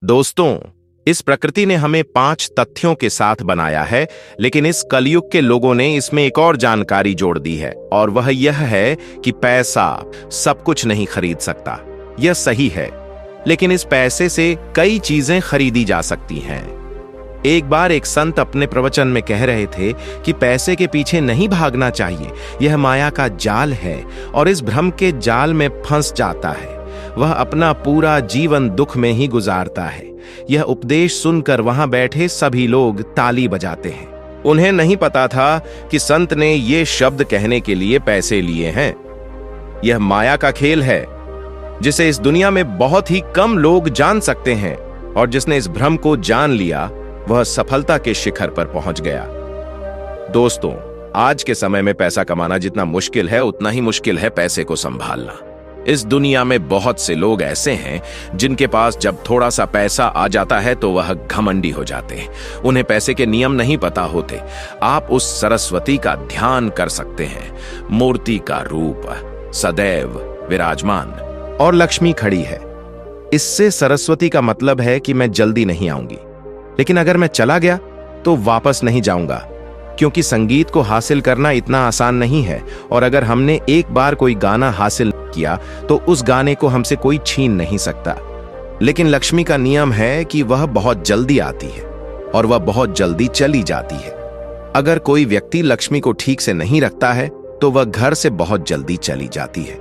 दोस्तों, इस प्रकृति ने हमें 5 तथ्यों के साथ बनाया है, लेकिन इस कलयुग के लोगों ने इसमें एक और जानकारी जोड़ दी है, और वह यह है कि पैसा सब कुछ नहीं खरीद सकता। यह सही है, लेकिन इस पैसे से कई चीजें खरीदी जा सकती हैं। एक बार एक संत अपने प्रवचन में कह रहे थे कि पैसे के पीछे नहीं भागना चाहिए, यह माया का जाल है और इस भ्रम के जाल में फंस जाता है। वह अपना पूरा जीवन दुख में ही गुजारता है। यह उपदेश सुनकर वहां बैठे सभी लोग ताली बजाते हैं। उन्हें नहीं पता था कि संत ने ये शब्द कहने के लिए पैसे लिए हैं। यह माया का खेल है जिसे इस दुनिया में बहुत ही कम लोग जान सकते हैं, और जिसने इस भ्रम को जान लिया वह सफलता के शिखर पर पहुंच गया। दोस्तों, आज के समय में पैसा कमाना जितना मुश्किल है, उतना ही मुश्किल है पैसे को संभालना। इस दुनिया में बहुत से लोग ऐसे हैं जिनके पास जब थोड़ा सा पैसा आ जाता है तो वह घमंडी हो जाते हैं। उन्हें पैसे के नियम नहीं पता होते। आप उस सरस्वती का ध्यान कर सकते हैं। मूर्ति का रूप सदैव विराजमान और लक्ष्मी खड़ी है। इससे सरस्वती का मतलब है कि मैं जल्दी नहीं आऊंगी, लेकिन अगर मैं चला गया तो वापस नहीं जाऊंगा, क्योंकि संगीत को हासिल करना इतना आसान नहीं है, और अगर हमने एक बार कोई गाना हासिल किया तो उस गाने को हमसे कोई छीन नहीं सकता। लेकिन लक्ष्मी का नियम है कि वह बहुत जल्दी आती है और वह बहुत जल्दी चली जाती है। अगर कोई व्यक्ति लक्ष्मी को ठीक से नहीं रखता है तो वह घर से बहुत जल्दी चली जाती है।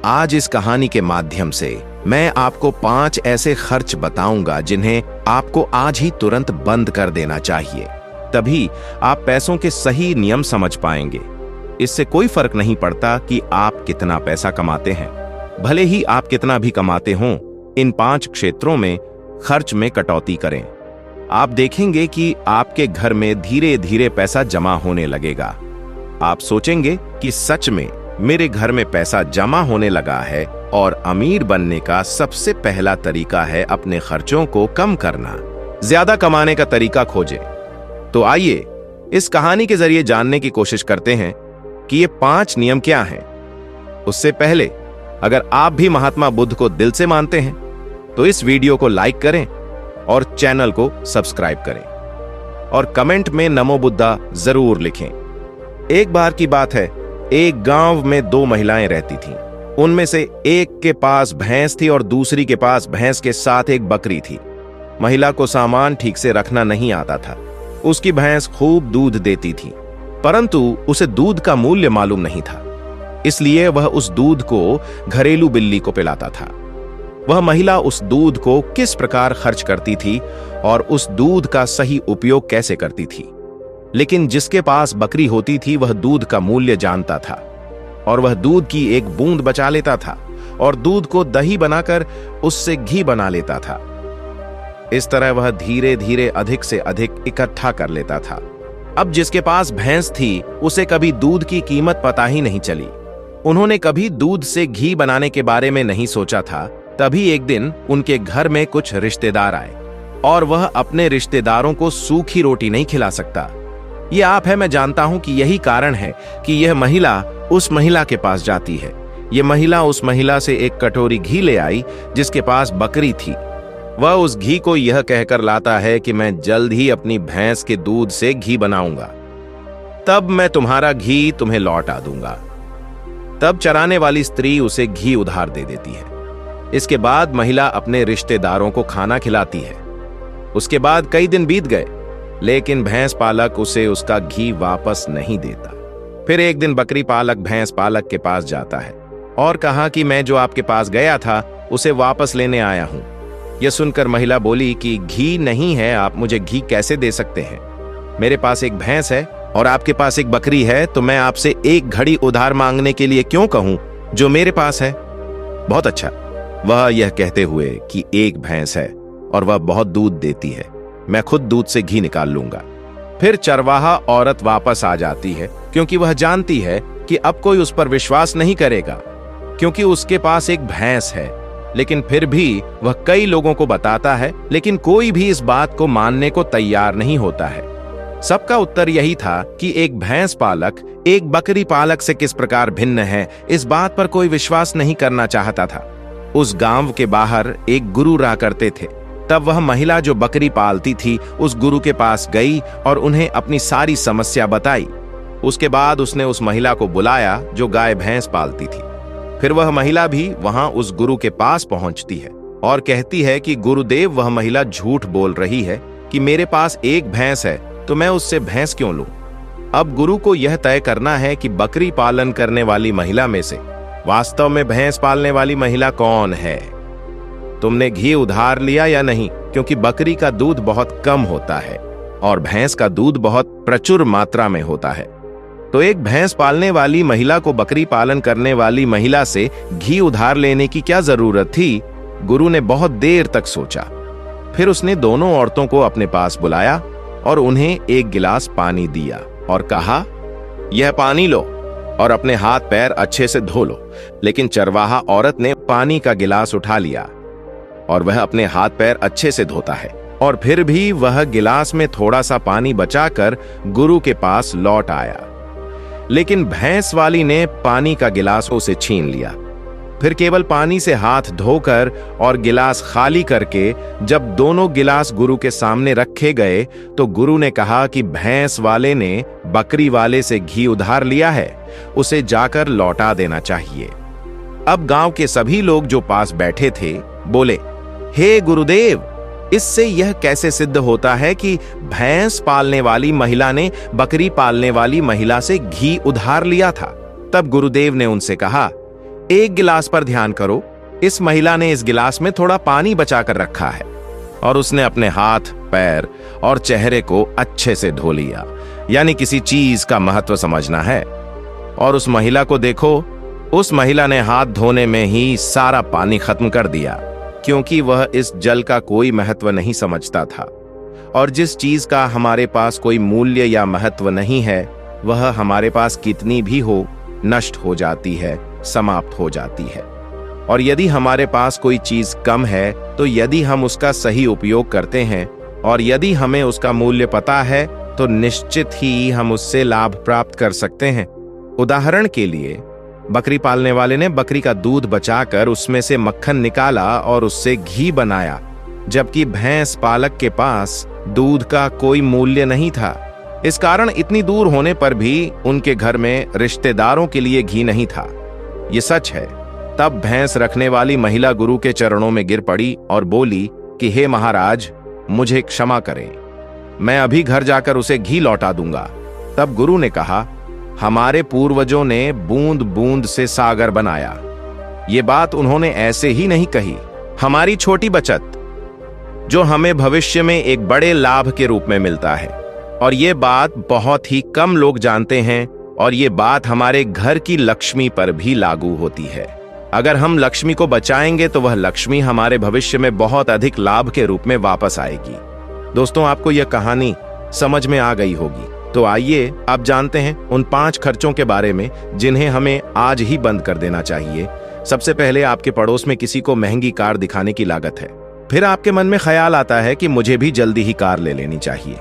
आज इस कहानी के माध्यम से मैं आपको 5 ऐसे खर्च बताऊंगा जिन्हें आपको आज ही तुरंत बंद कर देना चाहिए। तभी आप पैसों के सही नियम समझ पाएंगे। इससे कोई फर्क नहीं पड़ता कि आप कितना पैसा कमाते हैं। भले ही आप कितना भी कमाते हों, इन 5 क्षेत्रों में खर्च में कटौती करें। आप देखेंगे कि आपके घर में धीरे धीरे पैसा जमा होने लगेगा। आप सोचेंगे कि सच में मेरे घर में पैसा जमा होने लगा है, और अमीर बनने का सबसे पहला तरीका है अपने खर्चों को कम करना। ज्यादा कमाने का तरीका खोजें। तो आइए इस कहानी के जरिए जानने की कोशिश करते हैं कि ये 5 नियम क्या हैं। उससे पहले, अगर आप भी महात्मा बुद्ध को दिल से मानते हैं तो इस वीडियो को लाइक करें और चैनल को सब्सक्राइब करें, और कमेंट में नमो बुद्धा जरूर लिखें। एक बार की बात है, एक गांव में 2 महिलाएं रहती थीं। उनमें से एक के पास भैंस थी और दूसरी के पास भैंस के साथ एक बकरी थी। महिला को सामान ठीक से रखना नहीं आता था। उसकी भैंस खूब दूध देती थी, परंतु उसे दूध का मूल्य मालूम नहीं था, इसलिए वह उस दूध को घरेलू बिल्ली को पिलाता था। वह महिला उस दूध को किस प्रकार खर्च करती थी और उस दूध का सही उपयोग कैसे करती थी। लेकिन जिसके पास बकरी होती थी वह दूध का मूल्य जानता था, और वह दूध की एक बूंद बचा लेता था और दूध को दही बनाकर उससे घी बना लेता था। इस तरह वह धीरे धीरे अधिक से अधिक इकट्ठा कर लेता था। अब जिसके पास भैंस थी उसे कभी दूध की कीमत पता ही नहीं चली। उन्होंने कभी दूध से घी बनाने के बारे में नहीं सोचा था। तभी एक दिन उनके घर में कुछ रिश्तेदार आए, और वह अपने रिश्तेदारों को सूखी रोटी नहीं खिला सकता। यह आप है, मैं जानता हूं कि यही कारण है कि यह महिला उस महिला के पास जाती है। यह महिला उस महिला से एक कटोरी घी ले आई जिसके पास बकरी थी। वह उस घी को यह कहकर लाता है कि मैं जल्द ही अपनी भैंस के दूध से घी बनाऊंगा, तब मैं तुम्हारा घी तुम्हें लौटा दूंगा। तब चराने वाली स्त्री उसे घी उधार दे देती है। इसके बाद महिला अपने रिश्तेदारों को खाना खिलाती है। उसके बाद कई दिन बीत गए, लेकिन भैंस पालक उसे उसका घी वापस नहीं देता। फिर एक दिन बकरी पालक भैंस पालक के पास जाता है और कहा कि मैं जो आपके पास गया था उसे वापस लेने आया हूं। यह सुनकर महिला बोली कि घी नहीं है, आप मुझे घी कैसे दे सकते हैं? मेरे पास एक भैंस है और आपके पास एक बकरी है, तो मैं आपसे एक घड़ी उधार मांगने के लिए क्यों कहूं जो मेरे पास है? बहुत अच्छा, वह यह कहते हुए कि एक भैंस है और वह बहुत दूध देती है, मैं खुद दूध से घी निकाल लूंगा। फिर चरवाहा औरत वापस आ जाती है, क्योंकि वह जानती है कि अब कोई उस पर विश्वास नहीं करेगा, क्योंकि उसके पास एक भैंस है। लेकिन फिर भी वह कई लोगों को बताता है, लेकिन कोई भी इस बात को मानने को तैयार नहीं होता है। सबका उत्तर यही था कि एक भैंस पालक एक बकरी पालक से किस प्रकार भिन्न है, इस बात पर कोई विश्वास नहीं करना चाहता था। उस गांव के बाहर एक गुरु रहा करते थे। तब वह महिला जो बकरी पालती थी उस गुरु के पास गई और उन्हें अपनी सारी समस्या बताई। उसके बाद उसने उस महिला को बुलाया जो गाय भैंस पालती थी। फिर वह महिला भी वहां उस गुरु के पास पहुंचती है और कहती है कि गुरुदेव, वह महिला झूठ बोल रही है कि मेरे पास एक भैंस है तो मैं उससे भैंस क्यों लूं। अब गुरु को यह तय करना है कि बकरी पालन करने वाली महिला में से वास्तव में भैंस पालने वाली महिला कौन है। तुमने घी उधार लिया या नहीं, क्योंकि बकरी का दूध बहुत कम होता है और भैंस का दूध बहुत प्रचुर मात्रा में होता है। तो एक भैंस पालने वाली महिला को बकरी पालन करने वाली महिला से घी उधार लेने की क्या जरूरत थी। गुरु ने बहुत देर तक सोचा। फिर उसने दोनों औरतों को अपने पास बुलाया और उन्हें एक गिलास पानी दिया और कहा, यह पानी लो और अपने हाथ पैर अच्छे से धो लो। लेकिन चरवाहा औरत ने पानी का गिलास उठा लिया और वह अपने हाथ पैर अच्छे से धोता है और फिर भी वह गिलास में थोड़ा सा पानी बचाकर गुरु के पास लौट आया। लेकिन भैंस वाली ने पानी का गिलास उसे छीन लिया। फिर केवल पानी से हाथ धोकर और गिलास खाली करके जब दोनों गिलास गुरु के सामने रखे गए तो गुरु ने कहा कि भैंस वाले ने बकरी वाले से घी उधार लिया है, उसे जाकर लौटा देना चाहिए। अब गांव के सभी लोग जो पास बैठे थे बोले, हे गुरुदेव, इससे यह कैसे सिद्ध होता है कि भैंस पालने वाली महिला ने बकरी पालने वाली महिला से घी उधार लिया था। तब गुरुदेव ने उनसे कहा, एक गिलास पर ध्यान करो। इस महिला ने इस गिलास में थोड़ा पानी बचाकर रखा है और उसने अपने हाथ, पैर और चेहरे को अच्छे से धो लिया। यानी किसी चीज का महत्व समझना है। और उस महिला को देखो, उस महिला ने हाथ धोने में ही सारा पानी खत्म कर दिया, क्योंकि वह इस जल का कोई महत्व नहीं समझता था। और जिस चीज का हमारे पास कोई मूल्य या महत्व नहीं है, वह हमारे पास कितनी भी हो, नष्ट हो जाती है, समाप्त हो जाती है। और यदि हमारे पास कोई चीज कम है, तो यदि हम उसका सही उपयोग करते हैं और यदि हमें उसका मूल्य पता है, तो निश्चित ही हम उससे लाभ प्राप्त कर सकते हैं। उदाहरण के लिए, बकरी पालने वाले ने बकरी का दूध बचाकर उसमें से मक्खन निकाला और उससे घी बनाया, जबकि भैंस पालक के पास दूध का कोई मूल्य नहीं था। इस कारण इतनी दूर होने पर भी उनके घर में रिश्तेदारों के लिए घी नहीं था। ये सच है। तब भैंस रखने वाली महिला गुरु के चरणों में गिर पड़ी और बोली कि हे महाराज, मुझे क्षमा करें, मैं अभी घर जाकर उसे घी लौटा दूंगा। तब गुरु ने कहा, हमारे पूर्वजों ने बूंद बूंद से सागर बनाया। ये बात उन्होंने ऐसे ही नहीं कही। हमारी छोटी बचत जो हमें भविष्य में एक बड़े लाभ के रूप में मिलता है, और ये बात बहुत ही कम लोग जानते हैं। और ये बात हमारे घर की लक्ष्मी पर भी लागू होती है। अगर हम लक्ष्मी को बचाएंगे तो वह लक्ष्मी हमारे भविष्य में बहुत अधिक लाभ के रूप में वापस आएगी। दोस्तों, आपको यह कहानी समझ में आ गई होगी। तो आइए आप जानते हैं उन 5 खर्चों के बारे में जिन्हें हमें आज ही बंद कर देना चाहिए। सबसे पहले, आपके पड़ोस में किसी को महंगी कार दिखाने की लागत है। फिर आपके मन में ख्याल आता है कि मुझे भी जल्दी ही कार ले लेनी चाहिए।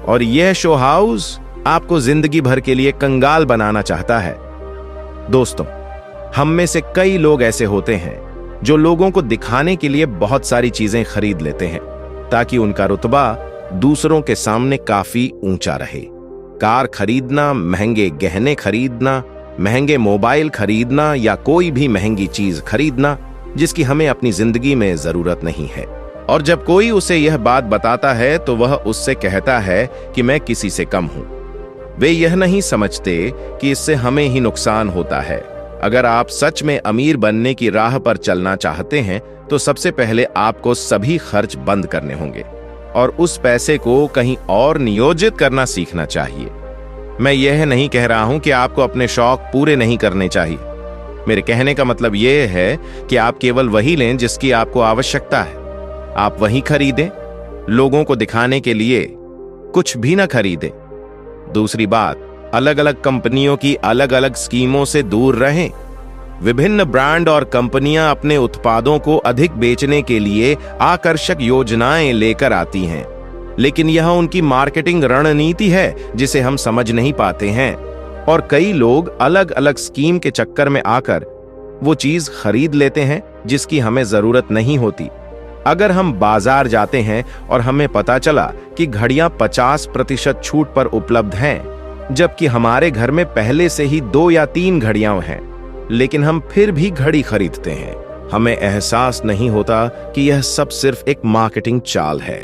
और यह शो हाउस आपको जिंदगी भर के लिए कंगाल बनाना चाहता है। दोस्तों, हम में से कई लोग ऐसे होते हैं जो लोगों को दिखाने के लिए बहुत सारी चीजें खरीद लेते हैं ताकि उनका रुतबा दूसरों के सामने काफी ऊंचा रहे। कार खरीदना, महंगे गहने खरीदना, महंगे मोबाइल खरीदना या कोई भी महंगी चीज खरीदना जिसकी हमें अपनी जिंदगी में जरूरत नहीं है। और जब कोई उसे यह बात बताता है तो वह उससे कहता है कि मैं किसी से कम हूं। वे यह नहीं समझते कि इससे हमें ही नुकसान होता है। अगर आप सच में अमीर बनने की राह पर चलना चाहते हैं तो सबसे पहले आपको सभी खर्च बंद करने होंगे और उस पैसे को कहीं और नियोजित करना सीखना चाहिए। मैं यह नहीं कह रहा हूं कि आपको अपने शौक पूरे नहीं करने चाहिए। मेरे कहने का मतलब यह है कि आप केवल वही लें जिसकी आपको आवश्यकता है। आप वही खरीदें, लोगों को दिखाने के लिए कुछ भी ना खरीदें। दूसरी बात, अलग अलग कंपनियों की अलग अलग स्कीमों से दूर रहें। विभिन्न ब्रांड और कंपनियां अपने उत्पादों को अधिक बेचने के लिए आकर्षक योजनाएं लेकर आती हैं, लेकिन यह उनकी मार्केटिंग रणनीति है जिसे हम समझ नहीं पाते हैं। और कई लोग अलग अलग स्कीम के चक्कर में आकर वो चीज खरीद लेते हैं जिसकी हमें जरूरत नहीं होती। अगर हम बाजार जाते हैं और हमें पता चला कि घड़ियां 50% छूट पर उपलब्ध हैं, जबकि हमारे घर में पहले से ही 2 या 3 घड़ियां हैं, लेकिन हम फिर भी घड़ी खरीदते हैं, हमें एहसास नहीं होता कि यह सब सिर्फ एक मार्केटिंग चाल है।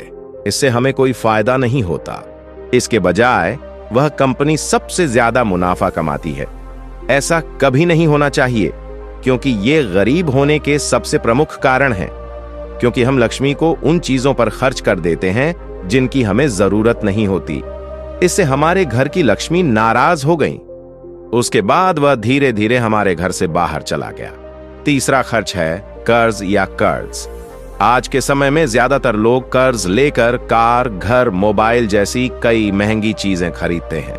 इससे हमें कोई फायदा नहीं होता। इसके बजाय वह कंपनी सबसे ज्यादा मुनाफा कमाती है। ऐसा कभी नहीं होना चाहिए, क्योंकि ये गरीब होने के सबसे प्रमुख कारण हैं। क्योंकि हम लक्ष्मी को उन चीजों पर खर्च कर देते हैं जिनकी हमें जरूरत नहीं होती। इससे हमारे घर की लक्ष्मी नाराज हो गई। उसके बाद वह धीरे धीरे हमारे घर से बाहर चला गया। तीसरा खर्च है कर्ज या कर्ज। आज के समय में ज्यादातर लोग कर्ज लेकर कार, घर, मोबाइल जैसी कई महंगी चीजें खरीदते हैं,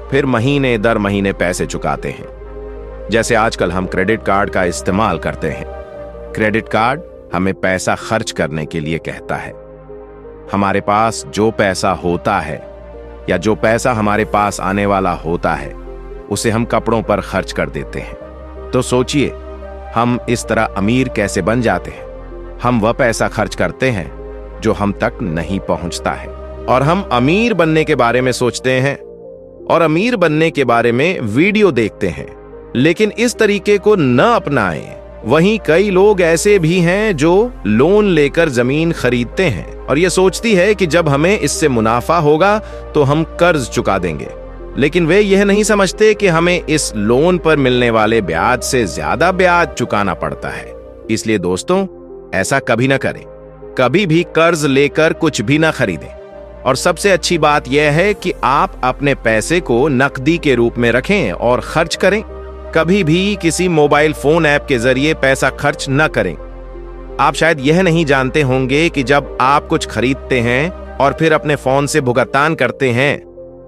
फिर महीने दर महीने पैसे चुकाते हैं। जैसे आजकल हम क्रेडिट कार्ड का इस्तेमाल करते हैं। क्रेडिट कार्ड हमें पैसा खर्च करने के लिए कहता है। हमारे पास जो पैसा होता है या जो पैसा हमारे पास आने वाला होता है, उसे हम कपड़ों पर खर्च कर देते हैं। तो सोचिए, हम इस तरह अमीर कैसे बन जाते हैं। हम वह पैसा खर्च करते हैं जो हम तक नहीं पहुंचता है, और हम अमीर बनने के बारे में सोचते हैं और अमीर बनने के बारे में वीडियो देखते हैं, लेकिन इस तरीके को न अपनाएं। वहीं कई लोग ऐसे भी हैं जो लोन लेकर जमीन खरीदते हैं और ये सोचती है कि जब हमें इससे मुनाफा होगा तो हम कर्ज चुका देंगे, लेकिन वे यह नहीं समझते कि हमें इस लोन पर मिलने वाले ब्याज से ज्यादा ब्याज चुकाना पड़ता है। इसलिए दोस्तों, ऐसा कभी ना करें। कभी भी कर्ज लेकर कुछ भी ना खरीदें। और सबसे अच्छी बात यह है कि आप अपने पैसे को नकदी के रूप में रखें और खर्च करें। कभी भी किसी मोबाइल फोन ऐप के जरिए पैसा खर्च न करें। आप शायद यह नहीं जानते होंगे कि जब आप कुछ खरीदते हैं और फिर अपने फोन से भुगतान करते हैं,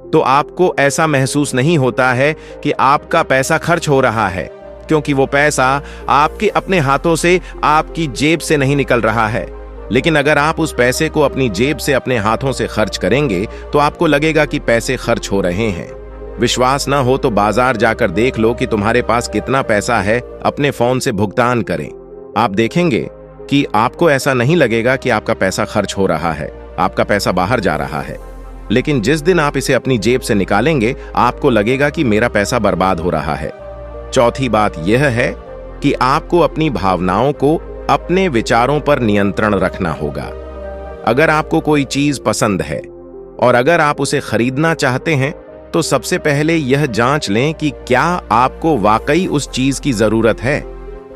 तो आपको ऐसा महसूस नहीं होता है कि आपका पैसा खर्च हो रहा है, क्योंकि वो पैसा आपके अपने हाथों से, आपकी जेब से नहीं निकल रहा है। लेकिन अगर आप उस पैसे को अपनी जेब से, अपने हाथों से खर्च करेंगे, तो आपको लगेगा कि पैसे खर्च हो रहे हैं। विश्वास ना हो तो बाजार जाकर देख लो कि तुम्हारे पास कितना पैसा है, अपने फोन से भुगतान करें। आप देखेंगे कि आपको ऐसा नहीं लगेगा कि आपका पैसा खर्च हो रहा है, आपका पैसा बाहर जा रहा है। लेकिन जिस दिन आप इसे अपनी जेब से निकालेंगे, आपको लगेगा कि मेरा पैसा बर्बाद हो रहा है। चौथी बात यह है कि आपको अपनी भावनाओं को, अपने विचारों पर नियंत्रण रखना होगा। अगर आपको कोई चीज पसंद है और अगर आप उसे खरीदना चाहते हैं, तो सबसे पहले यह जांच लें कि क्या आपको वाकई उस चीज की जरूरत है।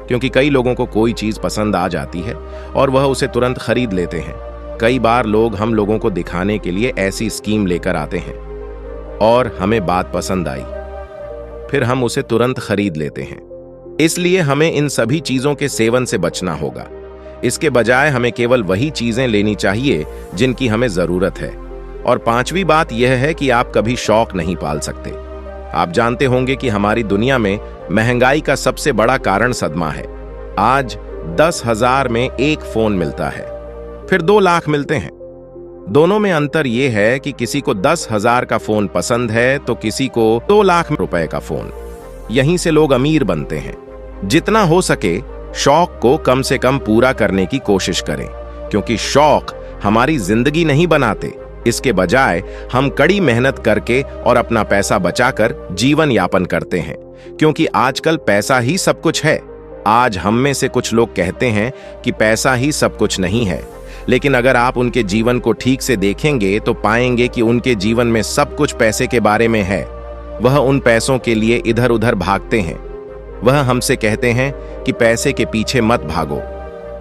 क्योंकि कई लोगों को कोई चीज पसंद आ जाती है और वह उसे तुरंत खरीद लेते हैं। कई बार लोग हम लोगों को दिखाने के लिए ऐसी स्कीम लेकर आते हैं और हमें बात पसंद आई, फिर हम उसे तुरंत खरीद लेते हैं। इसलिए हमें इन सभी चीजों के सेवन से बचना होगा। इसके बजाय हमें केवल वही चीजें लेनी चाहिए जिनकी हमें जरूरत है। और पांचवी बात यह है कि आप कभी शौक नहीं पाल सकते। आप जानते होंगे कि हमारी दुनिया में महंगाई का सबसे बड़ा कारण सदमा है। आज 10,000 में एक फोन मिलता है, फिर 2 लाख मिलते हैं। दोनों में अंतर यह है कि किसी को 10,000 का फोन पसंद है तो किसी को 2 लाख रुपए का फोन। यहीं से लोग अमीर बनते हैं। जितना हो सके शौक को कम से कम पूरा करने की कोशिश करें, क्योंकि शौक हमारी जिंदगी नहीं बनाते। इसके बजाय हम कड़ी मेहनत करके और अपना पैसा बचाकर जीवन यापन करते हैं, क्योंकि आजकल पैसा ही सब कुछ है। आज हम में से कुछ लोग कहते हैं कि पैसा ही सब कुछ नहीं है, लेकिन अगर आप उनके जीवन को ठीक से देखेंगे तो पाएंगे कि उनके जीवन में सब कुछ पैसे के बारे में है। वह उन पैसों के लिए इधर उधर भागते हैं। वह हमसे कहते हैं कि पैसे के पीछे मत भागो।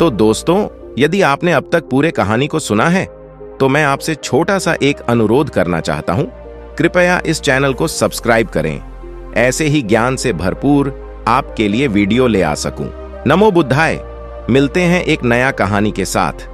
तो दोस्तों, यदि आपने अब तक पूरे कहानी को सुना है, तो मैं आपसे छोटा सा एक अनुरोध करना चाहता हूं। कृपया इस चैनल को सब्सक्राइब करें। ऐसे ही ज्ञान से भरपूर आपके लिए वीडियो ले आ सकूं। नमो बुद्धाय। मिलते हैं एक नया कहानी के साथ।